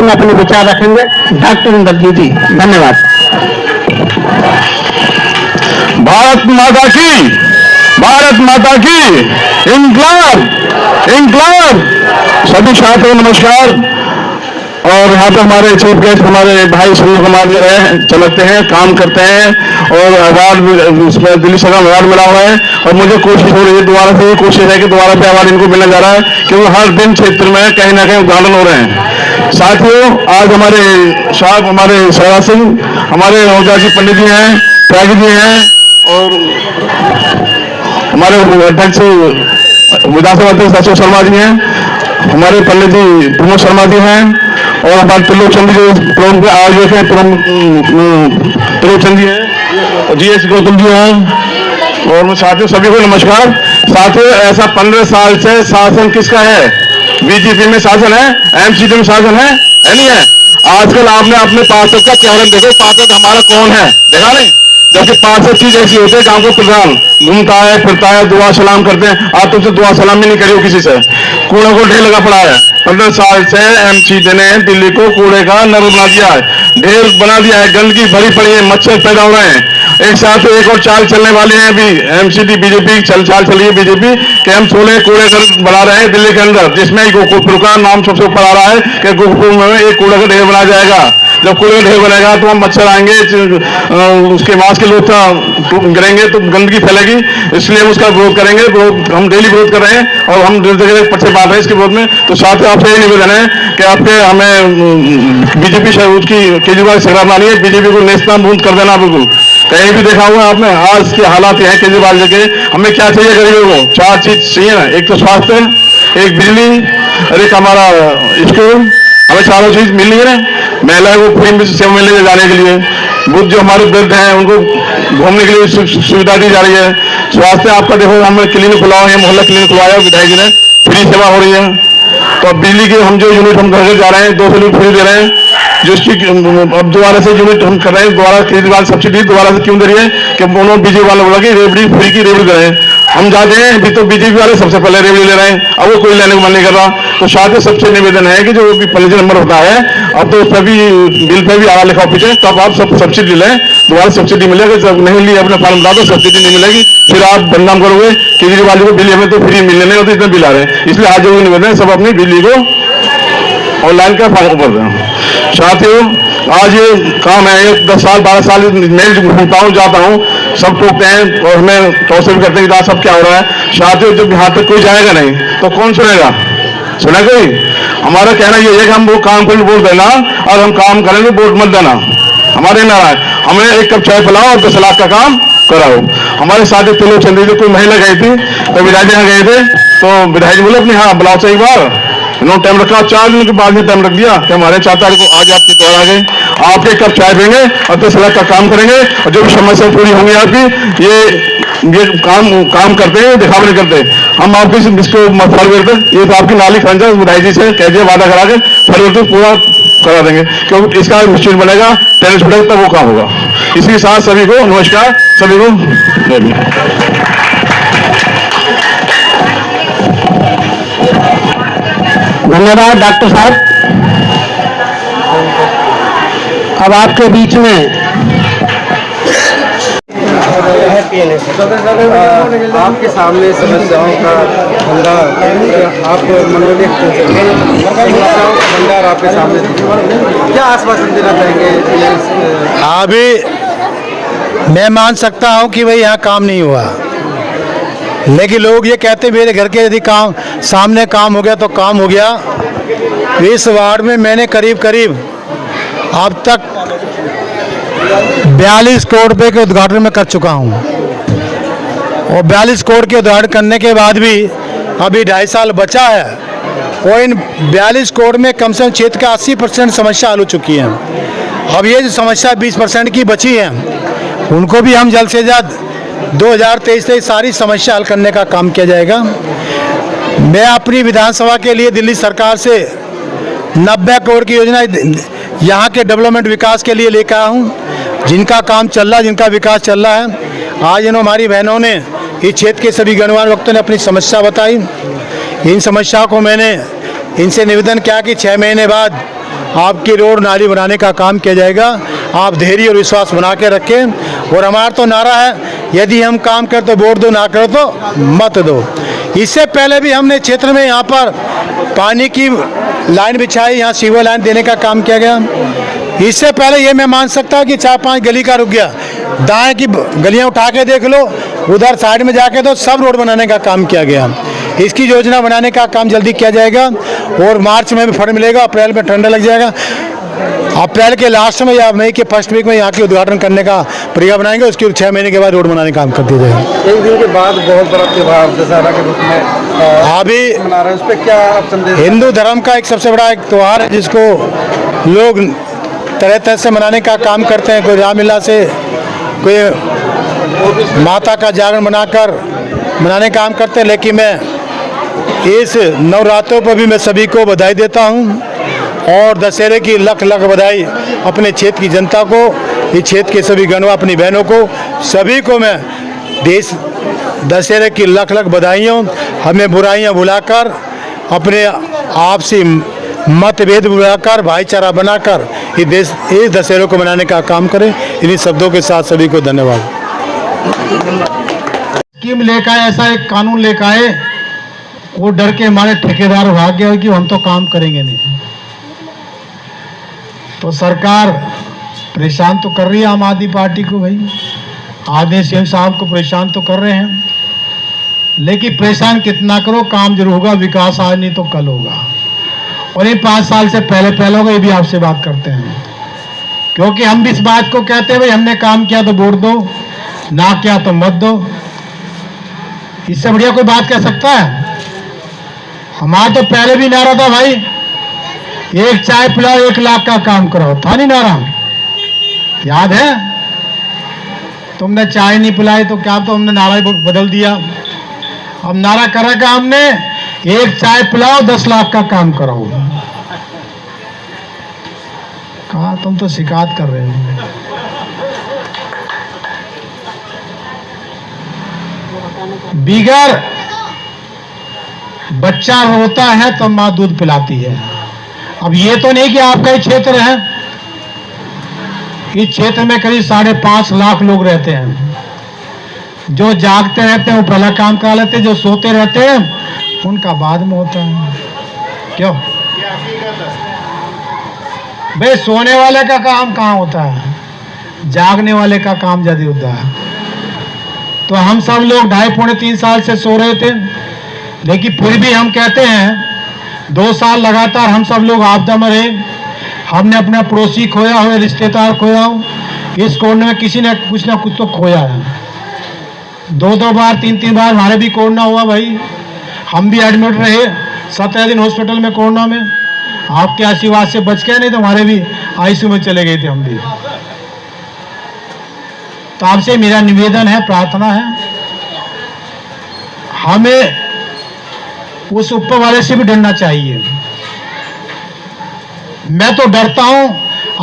में अपने विचार रखेंगे डॉक्टर इंद्रजीत जी। धन्यवाद। भारत माता की, भारत माता की इंकलाब, इंकलाब। सभी छात्रों नमस्कार। और यहाँ पे हमारे चीफ गेस्ट हमारे भाई सुनील कुमार जी चलते हैं, काम करते हैं और अवार्ड उसमें दिल्ली सरकार अवार्ड मिला हुआ है। और मुझे कोशिश हो रही है, दोबारा से ये कोशिश है कि दोबारा पे अवार्ड इनको मिलने जा रहा है, क्योंकि हर दिन क्षेत्र में कहीं ना कहीं उद्घाटन हो रहे हैं। साथियों, आज हमारे साहब, हमारे सरा सिंह, हमारे ओझा जी पंडित जी हैं, त्यागी जी हैं, और हमारे अध्यक्ष विधानसभा अध्यक्ष अशोक शर्मा जी हैं, हमारे पंडित जी प्रमोद शर्मा जी हैं, और हमारे त्रिलोकचंद जी जो आयोजक हैं त्रिलोकचंद जी हैं, और जीएस गौतम जी हैं, और मैं साथियों सभी को नमस्कार। साथियों, ऐसा 15 साल से शासन किसका है? बीजेपी में शासन है, एमसीडी में शासन है नहीं है? आजकल आपने अपने पार्षद का चेहरा देखो, पार्षद हमारा कौन है देखा नहीं? जबकि पार्षद चीज ऐसी होती है, गांव को प्रधान घूमता है फिरता है, दुआ सलाम करते हैं। आप तुमसे दुआ सलाम भी नहीं करी हो किसी से। कूड़े को ढेर लगा पड़ा है। 15 साल से एमसीडी ने दिल्ली को कूड़े का नगर बना दिया है, ढेर बना दिया है, गंदगी भरी पड़ी है, मच्छर पैदा हो रहे हैं। एक साथ एक और चाल चलने वाले हैं अभी एमसीडी बीजेपी चाल चली है बीजेपी कि हम 16 कूड़े घर बना रहे हैं दिल्ली के अंदर, जिसमें गोकुलपुर का नाम सबसे ऊपर आ रहा है कि गोकुलपुर में एक कूड़े का ढेर बनाया जाएगा। जब कूड़े का ढेर बनेगा तो हम मच्छर आएंगे, उसके मांस के लोग गिरेंगे तो गंदगी फैलेगी, इसलिए हम उसका विरोध करेंगे। हम डेली विरोध कर रहे हैं और हम जगह पर्चे बांट रहे हैं इसके विरोध में। तो साथ ही आपसे ये निवेदन है कि आपके हमें बीजेपी उसकी केजरीवाल सरकार बनानी है, बीजेपी को नेस्तनाबूद कर देना। बिल्कुल कहीं भी देखा हुआ आपने, आज के हालात हैं केजरीवाल जी के। हमें क्या चाहिए गरीबों को? 4 चीज चाहिए ना, एक तो स्वास्थ्य, एक बिजली और एक हमारा स्कूल। हमें चारों चीज मिल रही है ना। महिलाओं को फ्री में सेवा मिलने जाने के लिए, बुद्ध जो हमारे वृद्ध हैं उनको घूमने के लिए सुविधा दी जा रही है। स्वास्थ्य आपका देखो, हमने क्लिनिक खुलवाया है, मोहल्ला क्लिनिक खुलवाया विधायक जी ने, फ्री सेवा हो रही है। तो बिजली के हम जो यूनिट हम घर जा रहे हैं 200 यूनिट फ्री दे रहे हैं, जिसकी अब दोबारा से यूनिट हम कर रहे हैं, दोबारा केजरीवाल सब्सिडी दोबारा से क्यों दे रही है कि उन्होंने बीजेपी वाले बोला कि रेवड़ी फ्री की रेवड़ी दे रहे हैं। हम जाते हैं अभी तो बीजेपी वाले सबसे पहले रेवड़ी ले रहे हैं, अब वो कोई लेने को मन नहीं कर रहा। तो साथ ही सबसे निवेदन है कि जो भी पंजीयन नंबर होता है, अब तो उस पर भी बिल पे भी आला लिखा पीछे, तब आप सब सब्सिडी लें, दोबारा सब्सिडी मिलेगी। जब नहीं ली अपने फॉर्म बता दो, सब्सिडी नहीं मिलेगी, फिर आप बदनाम करोगे केजरीवाल जी को। बिजली हमें तो फ्री मिलने नहीं होती, इतने बिल आ रहे हैं। इसलिए आज जो निवेदन है सब अपनी बिजली को ऑनलाइन का फॉर्म कर दें। साथियों, आज ये काम है, 10 साल 12 साल मैं घूमता हूँ जाता हूँ, सब टोकते हैं और हमें टॉर्चर करते हैं कि सब क्या हो रहा है। साथियों, जब यहाँ तक कोई जाएगा नहीं तो कौन सुनेगा? सुना कोई? हमारा कहना ये है कि हम वो काम करें वोट देना, और हम काम करेंगे वोट मत देना। हमारे नारा है, हमें 1 कप चाय पिलाओ और 10 लाख का काम कराओ। हमारे साथ एक त्रिलोकचंद जी कोई महिला गई थी, तो विधायक यहाँ गए थे, तो विधायक बोले अपने हाँ बुलाओ से एक बार, इन्होंने टाइम रखा, 4 दिन के बाद में टाइम रख दिया कि हमारे 4 तारीख को आज आपके द्वार आ गए, आप 1 कप चाय पिएंगे और 10 लाख का काम करेंगे, और जो भी समस्या पूरी होंगी आपकी, ये काम करते हैं, दिखावा नहीं करते। हम आपको इसको फल करते, ये तो आपकी नाली खंजा विधायक जी से कह दिया, वादा करा के फल करते पूरा करा देंगे, क्योंकि इसका मिस्टेक बनेगा, टेरिस बनेगा, तब वो काम होगा। इसी साथ सभी को नमस्कार, सभी को धन्यवाद डॉक्टर साहब। अब आपके बीच में आपके सामने समस्याओं का भंडार, आप मनोरंजन भंडार आपके सामने, क्या आश्वासन देना चाहेंगे? अभी मैं मान सकता हूं कि भाई यहाँ काम नहीं हुआ, लेकिन लोग ये कहते मेरे घर के यदि काम सामने काम हो गया तो काम हो गया। इस वार्ड में मैंने करीब करीब अब तक 42 करोड़ रुपए के उद्घाटन में कर चुका हूं, और 42 करोड़ के उद्घाटन करने के बाद भी अभी 2.5 साल बचा है, और इन 42 करोड़ में कम से कम क्षेत्र का 80% समस्या हल हो चुकी है। अब ये जो समस्या 20% की बची है, उनको भी हम जल्द से जल्द 2023 से सारी समस्या हल करने का काम किया जाएगा। मैं अपनी विधानसभा के लिए दिल्ली सरकार से 90 करोड़ की योजना यहाँ के डेवलपमेंट विकास के लिए लेकर आया हूँ, जिनका काम चल रहा है, जिनका विकास चल रहा है। आज इन हमारी बहनों ने, इस क्षेत्र के सभी गणमान्य वक्तों ने अपनी समस्या बताई। इन समस्याओं को मैंने इनसे निवेदन किया कि 6 महीने बाद आपकी रोड नाली बनाने का काम किया जाएगा। आप धैर्य और विश्वास बना के रखें। और हमारा तो नारा है, यदि हम काम करें तो वोट दो, ना करो तो मत दो। इससे पहले भी हमने क्षेत्र में यहाँ पर पानी की लाइन बिछाई, यहाँ सीवर लाइन देने का काम किया गया। इससे पहले ये मैं मान सकता हूँ कि 4-5 गली का रुक गया, दाएं की गलियाँ उठा के देख लो, उधर साइड में जाके तो सब रोड बनाने का काम किया गया। इसकी योजना बनाने का काम जल्दी किया जाएगा और मार्च में भी फंड मिलेगा, अप्रैल में टेंडर लग जाएगा। अप्रैल के लास्ट में या मई के फर्स्ट वीक में यहाँ के उद्घाटन करने का प्रक्रिया बनाएंगे। उसके 6 महीने के बाद रोड बनाने का काम कर दिया जाएगा। एक दिन के बाद बहुत बड़ा त्योहार दशहरा के रूप में अभी मना रहे हैं, उस पर क्या आप संदेश? हिंदू धर्म का एक सबसे बड़ा एक त्यौहार है जिसको लोग तरह तरह से मनाने का काम करते हैं। कोई रामलीला से, कोई माता का जागरण बनाकर मनाने का काम करते हैं। लेकिन मैं इस नवरात्रों पर भी मैं सभी को बधाई देता हूं और दशहरे की लख लख बधाई अपने क्षेत्र की जनता को, इस क्षेत्र के सभी गणों, अपनी बहनों को, सभी को मैं देश दशहरे की लख लख बधाइयों। हमें बुराइयां भुलाकर, अपने आपसी मतभेद भुलाकर, भाईचारा बनाकर इस दशहरे को मनाने का काम करें। इन्हीं शब्दों के साथ सभी को धन्यवाद। स्कीम लेकर आए, ऐसा एक कानून लेकर आए, वो डर के हमारे ठेकेदार भाग गए कि हम तो काम करेंगे नहीं। तो सरकार परेशान तो कर रही है आम आदमी पार्टी को, भाई आदेश सीएम साहब को परेशान तो कर रहे हैं, लेकिन परेशान कितना करो, काम जरूर होगा। विकास आज नहीं तो कल होगा और ये 5 साल से पहले होगा। ये भी आपसे बात करते हैं क्योंकि हम भी इस बात को कहते हैं, भाई हमने काम किया तो वोट दो, ना किया तो मत दो। इससे बढ़िया कोई बात कह सकता है? हमारा तो पहले भी नारा था, भाई एक चाय पिलाओ 1 लाख का काम कराओ, था नहीं नारा? याद है? तुमने चाय नहीं पिलाई तो क्या, तो हमने नारा बदल दिया। अब नारा कर रखा हमने, एक चाय पिलाओ 10 लाख का काम कराओ। कहा तुम तो शिकायत कर रहे हो। बिगर बच्चा रोता है तो माँ दूध पिलाती है। अब ये तो नहीं कि आपका ही क्षेत्र है, इस क्षेत्र में करीब 5.5 लाख लोग रहते हैं। जो जागते रहते हैं वो पहला काम करा लेते हैं, जो सोते रहते हैं उनका बाद में होता है। क्यों भाई? सोने वाले का काम कहाँ होता है, जागने वाले का काम ज्यादा होता है। तो हम सब लोग 2.5-3 साल से सो रहे थे, लेकिन फिर भी हम कहते हैं 2 साल लगातार हम सब लोग आपदा में रहे। हमने अपना पड़ोसी खोया हो, रिश्तेदार खोया हो, इस कोरोना में किसी ने कुछ ना कुछ तो खोया है। 2-2 बार 3-3 बार हमारे भी कोरोना हुआ भाई। हम भी एडमिट रहे 17 दिन हॉस्पिटल में कोरोना में। आपके आशीर्वाद से बच गए, नहीं तो हमारे भी आईसीयू में चले गए थे हम भी। तो आपसे मेरा निवेदन है, प्रार्थना है, हमें उस ऊपर वाले से भी डरना चाहिए। मैं तो डरता हूं,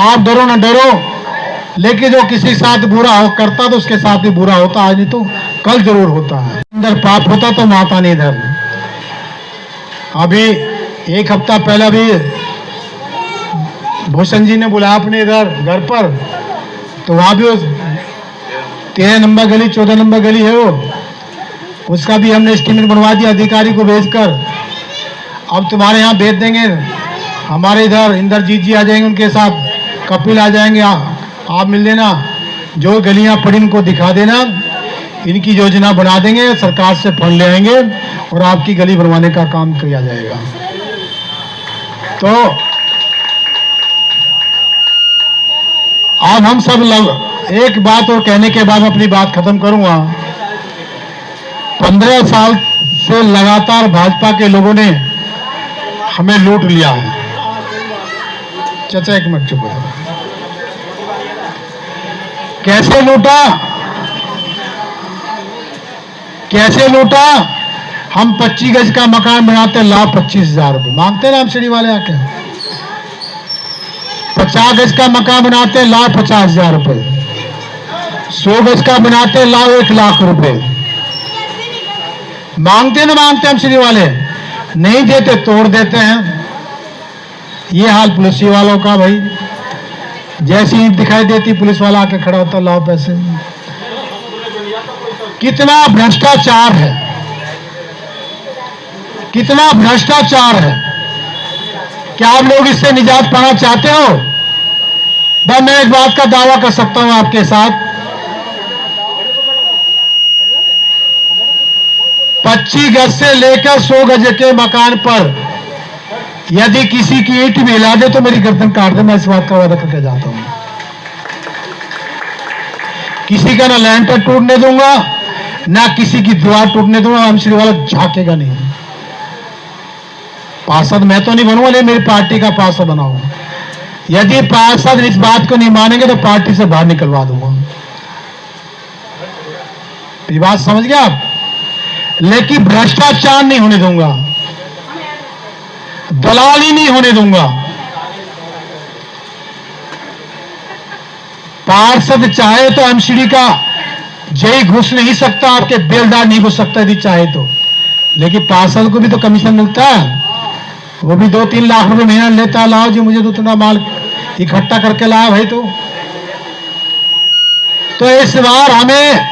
आप डरो ना डरो, लेकिन जो किसी के साथ बुरा हो करता तो उसके साथ भी बुरा होता, आज नहीं तो कल जरूर होता है। अंदर पाप होता तो माता नहीं इधर। अभी 1 हफ्ता पहले भी भूषण जी ने बुलाया अपने इधर घर पर, तो वहां भी 13 नंबर गली 14 नंबर गली है वो, उसका भी हमने एस्टीमेट बनवा दिया अधिकारी को भेजकर। अब तुम्हारे यहाँ भेज देंगे, हमारे इधर इंद्रजीत जी आ जाएंगे, उनके साथ कपिल आ जाएंगे, आप मिल लेना, जो गलियां पड़ी इनको दिखा देना, इनकी योजना बना देंगे, सरकार से फंड ले आएंगे और आपकी गली बनवाने का काम किया जाएगा। तो अब हम सब लोग एक बात और कहने के बाद अपनी बात खत्म करूंगा। 15 साल से लगातार भाजपा के लोगों ने हमें लूट लिया है। चाचा 1 मिनट चुप रहो। कैसे लूटा? कैसे लूटा? हम 25 गज का मकान बनाते, लाभ 25,000 रुपये मांगते ना हम सीढ़ी वाले आके। 50 गज का मकान बनाते, लाभ 50,000 रुपये। 100 गज का बनाते, लाभ 1 लाख रुपए। मांगते ना मांगते हम सीढ़ी वाले, नहीं देते तोड़ देते हैं। ये हाल पुलिस वालों का भाई, जैसी ईंट दिखाई देती पुलिस वाला आके खड़ा होता, लाओ पैसे। कितना भ्रष्टाचार है, कितना भ्रष्टाचार है। क्या आप लोग इससे निजात पाना चाहते हो? बस मैं एक बात का दावा कर सकता हूं आपके साथ, 25 गज से लेकर 100 गज के मकान पर यदि किसी की ईंट भी हिला दे तो मेरी गर्दन काट दे। मैं इस बात का वादा करके जाता हूं। किसी का ना लैंटर टूटने दूंगा, ना किसी की दीवार टूटने दूंगा। एमसीडी वाला झांकेगा नहीं। पार्षद मैं तो नहीं बनूंगा, लेकिन मेरी पार्टी का पार्षद बनाऊंगा। यदि पार्षद इस बात को नहीं मानेंगे तो पार्टी से बाहर निकलवा दूंगा। ये बात समझ गए आप? लेकिन भ्रष्टाचार नहीं होने दूंगा, दलाली नहीं होने दूंगा। पार्षद चाहे तो एमसीडी का जय घुस नहीं सकता, आपके बेलदार नहीं घुस सकता यदि चाहे तो, लेकिन पार्षद को भी तो कमीशन मिलता है। वो भी 2-3 लाख रुपए महीना लेता है। लाओ जी, मुझे तो इतना माल इकट्ठा करके लाया भाई। तो इस बार हमें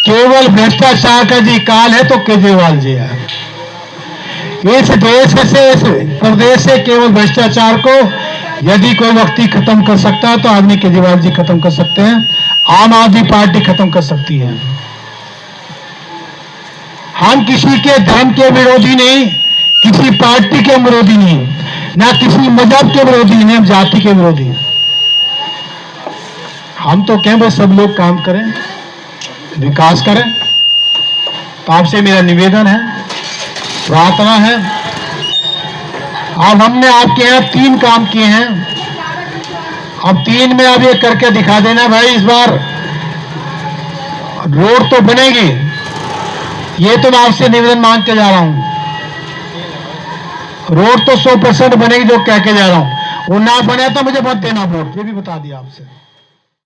केवल भ्रष्टाचार का जी काल है तो केजरीवाल जी है। इस देश से, इस प्रदेश से केवल भ्रष्टाचार को यदि कोई व्यक्ति खत्म कर सकता है तो आदमी केजरीवाल जी खत्म कर सकते हैं। आम आदमी पार्टी खत्म कर सकती है। हम किसी के धर्म के विरोधी नहीं, किसी पार्टी के विरोधी नहीं, ना किसी मजहब के विरोधी नहीं, हम जाति के विरोधी हैं। हम तो कहें बस सब लोग काम करें, विकास करें। तो आपसे मेरा निवेदन है, प्रार्थना है। अब हमने आपके यहाँ 3 काम किए हैं, अब 3 में अब ये करके दिखा देना भाई। इस बार रोड तो बनेगी, ये तो मैं आपसे निवेदन मांग के जा रहा हूं। रोड तो 100% बनेगी जो कह के जा रहा हूं। वो ना बने तो मुझे मत देना वोट, ये भी बता दिया आपसे।